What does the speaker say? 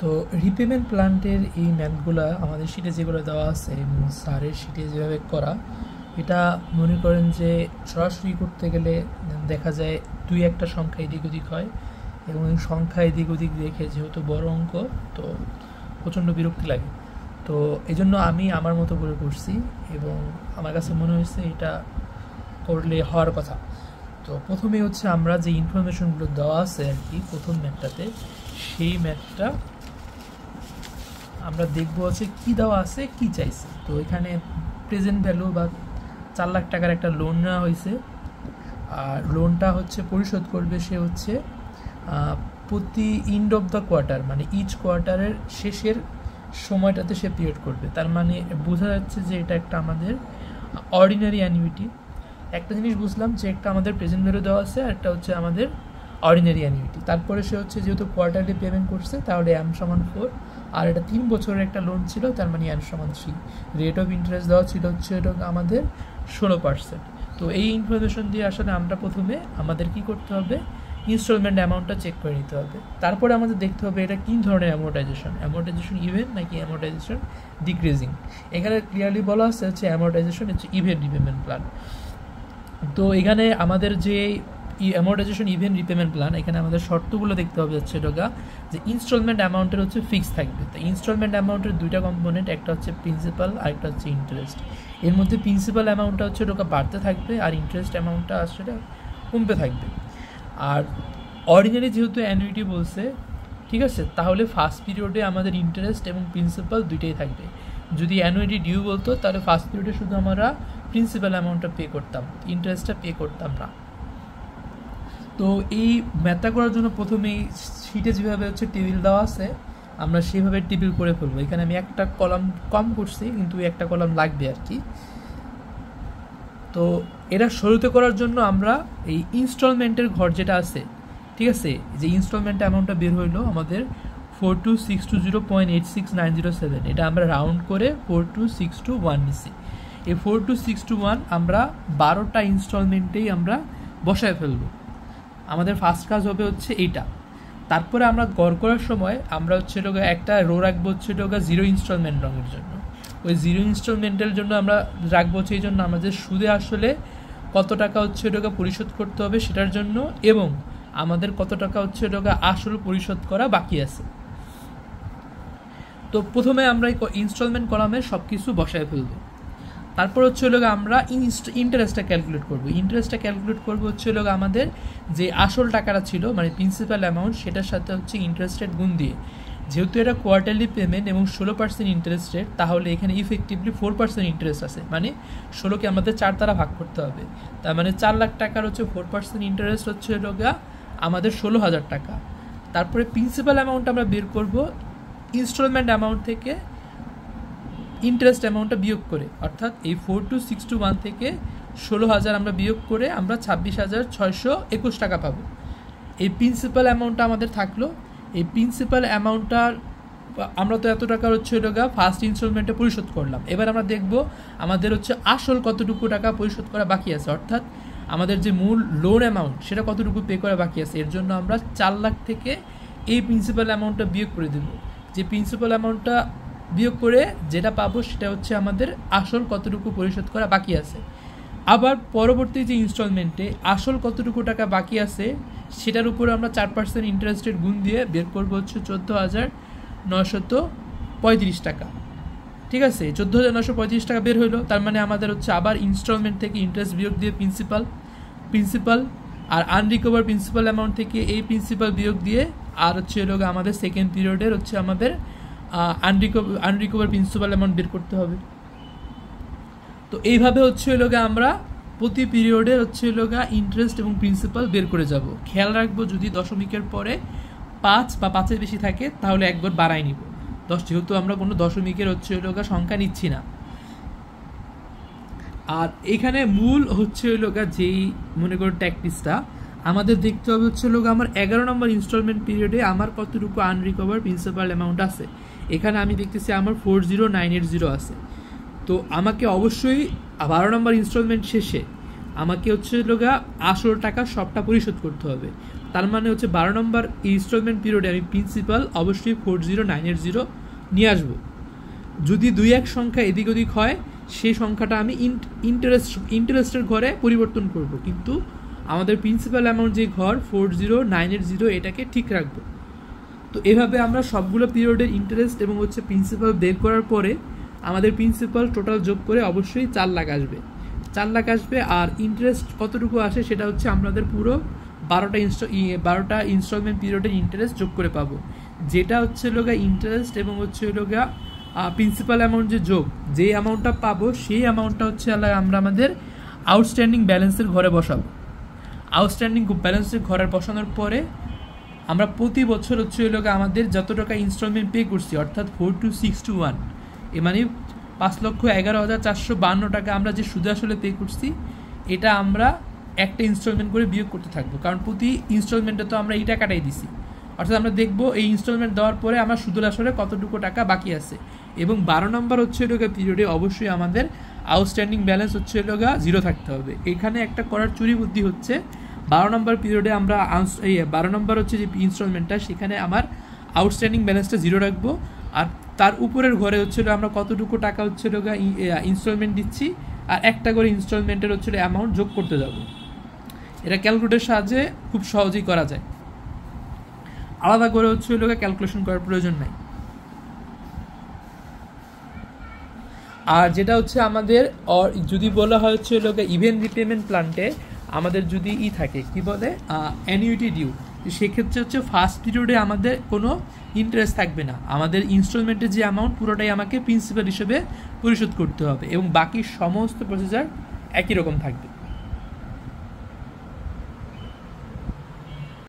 তো রিপেমেন্ট প্ল্যানের এই ম্যাথগুলো আমাদের শিটে যেগুলো দেওয়া আছে এবং স্যারের শিটে যেভাবে করা, এটা মনে করেন যে সরাসরি করতে গেলে দেখা যায় দুই একটা সংখ্যা এদিক ওদিক হয়, এবং এই সংখ্যা এদিক ওদিক দেখে যেহেতু বড় অঙ্ক, তো প্রচণ্ড বিরক্তি লাগে। তো এই জন্য আমি আমার মতো করে করছি এবং আমার কাছে মনে হয়েছে এটা করলে হওয়ার কথা। তো প্রথমে হচ্ছে আমরা যে ইনফরমেশনগুলো দেওয়া আছে আর কি প্রথম ম্যাথটাতে, সেই ম্যাথটা আমরা দেখবো হচ্ছে কী দেওয়া আছে, কী চাইছে। তো এখানে প্রেজেন্ট ভ্যালু বা 4 লাখ টাকার একটা লোন নেওয়া হয়েছে, আর লোনটা হচ্ছে পরিশোধ করবে সে হচ্ছে প্রতি এন্ড অফ দ্য কোয়ার্টার, মানে ইচ কোয়ার্টারের শেষের সময়টাতে সে পিরিয়ড করবে। তার মানে বোঝা যাচ্ছে যে এটা একটা আমাদের অর্ডিনারি অ্যানুইটি। একটা জিনিস বুঝলাম যে একটা আমাদের প্রেজেন্ট ভ্যালু দেওয়া আছে আর একটা হচ্ছে আমাদের অর্ডিনারি অ্যানুইটি। তারপরে সে হচ্ছে যেহেতু কোয়ার্টারলি পেমেন্ট করছে, তাহলে M = 4, আর এটা 3 বছরের একটা লোন ছিল, তার মানে N = 3। রেট অফ ইন্টারেস্ট দেওয়া ছিল হচ্ছে এটা আমাদের 16%। তো এই ইনফরমেশন দিয়ে আসলে আমরা প্রথমে আমাদের কি করতে হবে, ইনস্টলমেন্ট অ্যামাউন্টটা চেক করে নিতে হবে। তারপরে আমাদের দেখতে হবে এটা কী ধরনের অ্যামোর্টাইজেশন ইভেন নাকি অ্যামোর্টাইজেশন ডিক্রিজিং। এখানে ক্লিয়ারলি বলা আছে হচ্ছে অ্যামোর্টাইজেশন হচ্ছে ইভেন্ট রিপেমেন্ট প্ল্যান। তো এখানে আমাদের যে অ্যামোর্টাইজেশন ইভেন্ট রিপেমেন্ট প্ল্যান, এখানে আমাদের শর্তগুলো দেখতে হবে হচ্ছে এটা যে ইনস্টলমেন্ট অ্যামাউন্টের হচ্ছে ফিক্স থাকবে। তো ইনস্টলমেন্ট অ্যামাউন্টের দুইটা কম্পোনেন্ট, একটা হচ্ছে প্রিন্সিপাল আর একটা হচ্ছে ইন্টারেস্ট। এর মধ্যে প্রিন্সিপাল অ্যামাউন্টটা হচ্ছে এটা বাড়তে থাকবে আর ইন্টারেস্ট অ্যামাউন্টটা আসলে কমতে থাকবে। আর অর্ডিনারি যেহেতু অ্যানুইটি বলছে, ঠিক আছে, তাহলে ফার্স্ট পিরিয়ডে আমাদের ইন্টারেস্ট এবং প্রিন্সিপাল দুইটাই থাকবে। যদি অ্যানুইটি ডিউ বলতো তাহলে ফার্স্ট পিরিয়ডে শুধু আমরা প্রিন্সিপাল অ্যামাউন্টটা পে করতাম, ইন্টারেস্টটা পে করতাম না। তো এই ম্যাথটা করার জন্য প্রথমেই শিটে যেভাবে হচ্ছে টেবিল দেওয়া আছে, আমরা সেভাবে টেবিল করে ফেলবো। এখানে আমি একটা কলাম কম করছি, কিন্তু একটা কলাম লাগবে আর কি। তো এটা শুরুতে করার জন্য আমরা এই ইনস্টলমেন্টের ঘর যেটা আছে, ঠিক আছে, যে ইনস্টলমেন্ট অ্যামাউন্টটা বের হইলো আমাদের 42620.86907, এটা আমরা রাউন্ড করে 42621 নিছি। এই 42621 আমরা 12টা ইনস্টলমেন্টেই আমরা বসায় ফেলবো। আমাদের ফার্স্ট কাজ হবে হচ্ছে এইটা। তারপরে আমরা গড় করার সময় আমরা হচ্ছে একটা রো রাখবো হচ্ছে 0 ইনস্টলমেন্ট রঙের জন্য। ওই 0 ইনস্টলমেন্টের জন্য আমরা রাখবো হচ্ছে এই জন্য আমাদের সুদে আসলে কত টাকা হচ্ছে পরিশোধ করতে হবে সেটার জন্য, এবং আমাদের কত টাকা হচ্ছে আসল পরিশোধ করা বাকি আছে। তো প্রথমে আমরা ইনস্টলমেন্ট কলামে সব কিছু বসায় ফেলবো। তারপর হচ্ছে আমরা ইন্টারেস্টটা ক্যালকুলেট করবো। ইন্টারেস্টটা ক্যালকুলেট করবো হচ্ছে আমাদের যে আসল টাকাটা ছিল, মানে প্রিন্সিপাল অ্যামাউন্ট, সেটার সাথে হচ্ছে ইন্টারেস্ট রেট গুণ দিয়ে। যেহেতু এটা কোয়ার্টারলি পেমেন্ট এবং 16% ইন্টারেস্ট রেট, তাহলে এখানে ইফেক্টিভলি 4% ইন্টারেস্ট আছে, মানে 16কে আমাদের 4 দ্বারা ভাগ করতে হবে। তার মানে 4 লাখ টাকার হচ্ছে 4% ইন্টারেস্ট হচ্ছে আমাদের 16,000 টাকা। তারপরে প্রিন্সিপাল অ্যামাউন্ট আমরা বের করব ইনস্টলমেন্ট অ্যামাউন্ট থেকে ইন্টারেস্ট অ্যামাউন্টটা বিয়োগ করে, অর্থাৎ এই 42621 থেকে 16,000 আমরা বিয়োগ করে আমরা 26,621 টাকা পাবো। এই প্রিন্সিপাল অ্যামাউন্টটা আমাদের থাকলো। এই প্রিন্সিপাল অ্যামাউন্টটার আমরা তো এত টাকা হচ্ছে ফার্স্ট ইনস্টলমেন্টে পরিশোধ করলাম। এবার আমরা দেখব আমাদের হচ্ছে আসল কতটুকু টাকা পরিশোধ করা বাকি আছে, অর্থাৎ আমাদের যে মূল লোন অ্যামাউন্ট সেটা কতটুকু পে করা বাকি আছে। এর জন্য আমরা 4 লাখ থেকে এই প্রিন্সিপাল অ্যামাউন্টটা বিয়োগ করে দেব। যে প্রিন্সিপাল অ্যামাউন্টটা বিয়োগ করে যেটা পাবো সেটা হচ্ছে আমাদের আসল কতটুকু পরিশোধ করা বাকি আছে। আবার পরবর্তী যে ইনস্টলমেন্টে আসল কতটুকু টাকা বাকি আছে সেটার উপরে আমরা 4% ইন্টারেস্ট রেট গুণ দিয়ে বের করবো হচ্ছে 14,935 টাকা। ঠিক আছে, 14,935 টাকা বের হইলো। তার মানে আমাদের হচ্ছে আবার ইনস্টলমেন্ট থেকে ইন্টারেস্ট বিয়োগ দিয়ে প্রিন্সিপাল আর আনরিকভার প্রিন্সিপাল অ্যামাউন্ট থেকে এই প্রিন্সিপাল বিয়োগ দিয়ে, আর হচ্ছে আমাদের সেকেন্ড পিরিয়ডের হচ্ছে আমাদের আনরিকভার প্রিন্সিপাল অ্যামাউন্ট বের করতে হবে। তো এইভাবে হচ্ছে আমরা প্রতি পিরিয়ডে হচ্ছে ইন্টারেস্ট এবং প্রিন্সিপাল বের করে যাব। খেয়াল রাখবো যদি দশমিকের পরে 5 বা 5-এর বেশি থাকে তাহলে একবার বাড়াই নিব 10, যেহেতু আমরা কোনো দশমিকের হচ্ছে সংখ্যা নিচ্ছি না। আর এখানে মূল হচ্ছে যেই মনে করো ট্যাকটিসটা আমাদের দেখতে হবে হচ্ছে আমার 11 নম্বর ইনস্টলমেন্ট পিরিয়ডে আমার কতটুকু আনরিকভার প্রিন্সিপাল অ্যামাউন্ট আছে। এখানে আমি দেখতেছি আমার 40980 আছে। তো আমাকে অবশ্যই 12 নম্বর ইনস্টলমেন্ট শেষে আমাকে হচ্ছে আসল টাকা সবটা পরিশোধ করতে হবে। তার মানে হচ্ছে 12 নম্বর ইনস্টলমেন্ট পিরিয়ডে আমি প্রিন্সিপাল অবশ্যই 40980 নিয়ে আসবো। যদি 2-1 সংখ্যা এদিক ওদিক হয় সেই সংখ্যাটা আমি ইন্টারেস্টের ঘরে পরিবর্তন করব, কিন্তু আমাদের প্রিন্সিপাল অ্যামাউন্ট যে ঘর 40980 এটাকে ঠিক রাখবো। তো এভাবে আমরা সবগুলো পিরিয়ডের ইন্টারেস্ট এবং হচ্ছে প্রিন্সিপাল বের করার পরে আমাদের প্রিন্সিপাল টোটাল যোগ করে অবশ্যই 4 লাখ আসবে। 4 লাখ আসবে। আর ইন্টারেস্ট কতটুকু আসে সেটা হচ্ছে আমাদের পুরো 12টা ইনস্টলমেন্ট পিরিয়ডের ইন্টারেস্ট যোগ করে পাবো, যেটা হচ্ছে লোগা ইন্টারেস্ট এবং হচ্ছে লোগা প্রিন্সিপাল অ্যামাউন্ট যে যোগ, যে অ্যামাউন্টটা পাবো সেই অ্যামাউন্টটা হচ্ছে আমরা আমাদের আউটস্ট্যান্ডিং ব্যালেন্সের ঘরে বসাবো। আউটস্ট্যান্ডিং ব্যালেন্সের ঘরে বসানোর পরে আমরা প্রতি বছর হচ্ছে লোগা আমাদের যত টাকা ইনস্টলমেন্ট পে করছি, অর্থাৎ 42621, এ মানে 5,11,452 টাকা আমরা যে সুদে আসলে পে করছি, এটা আমরা একটা ইনস্টলমেন্ট করে বিয়োগ করতে থাকবো, কারণ প্রতি ইনস্টলমেন্টে তো আমরা এই টাকাটাই দিছি। অর্থাৎ আমরা দেখবো এই ইনস্টলমেন্ট দেওয়ার পরে আমার সুদের আসলে কতটুকু টাকা বাকি আছে। এবং 12 নম্বর হচ্ছে লোগা পিরিয়ডে অবশ্যই আমাদের আউটস্ট্যান্ডিং ব্যালেন্স হচ্ছে লোগা 0 থাকতে হবে। এখানে একটা করার চুরি বুদ্ধি হচ্ছে, 12 নম্বর পিরিয়ডে আমরা 12 নম্বর হচ্ছে যে ইনস্টলমেন্টটা, সেখানে আমার আউটস্ট্যান্ডিং ব্যালেন্সটা 0 রাখবো, আর তার উপরের ঘরে হচ্ছিল আমরা কতটুকু টাকা হচ্ছে লোগা ইনস্টলমেন্ট দিচ্ছি, আর একটা করে ইনস্টলমেন্টের হচ্ছে অ্যামাউন্ট যোগ করতে যাব। এটা ক্যালকুলেটরের সাহায্যে খুব সহজেই করা যায়, আলাদা করে হচ্ছে লোগা ক্যালকুলেশন করার প্রয়োজন নাই। আর যেটা হচ্ছে আমাদের যদি বলা হয় হচ্ছে লোগা ইভেন্ট রিপেমেন্ট প্ল্যান্টে আমাদের যদি থাকে কি বলে অ্যানুইটি ডিউ, সেক্ষেত্রে হচ্ছে ফার্স্ট পিরিয়ডে আমাদের কোনো ইন্টারেস্ট থাকবে না, আমাদের ইনস্টলমেন্টের যে অ্যামাউন্ট পুরোটাই আমাকে প্রিন্সিপাল হিসেবে পরিশোধ করতে হবে এবং বাকি সমস্ত প্রসিজার একই রকম থাকবে।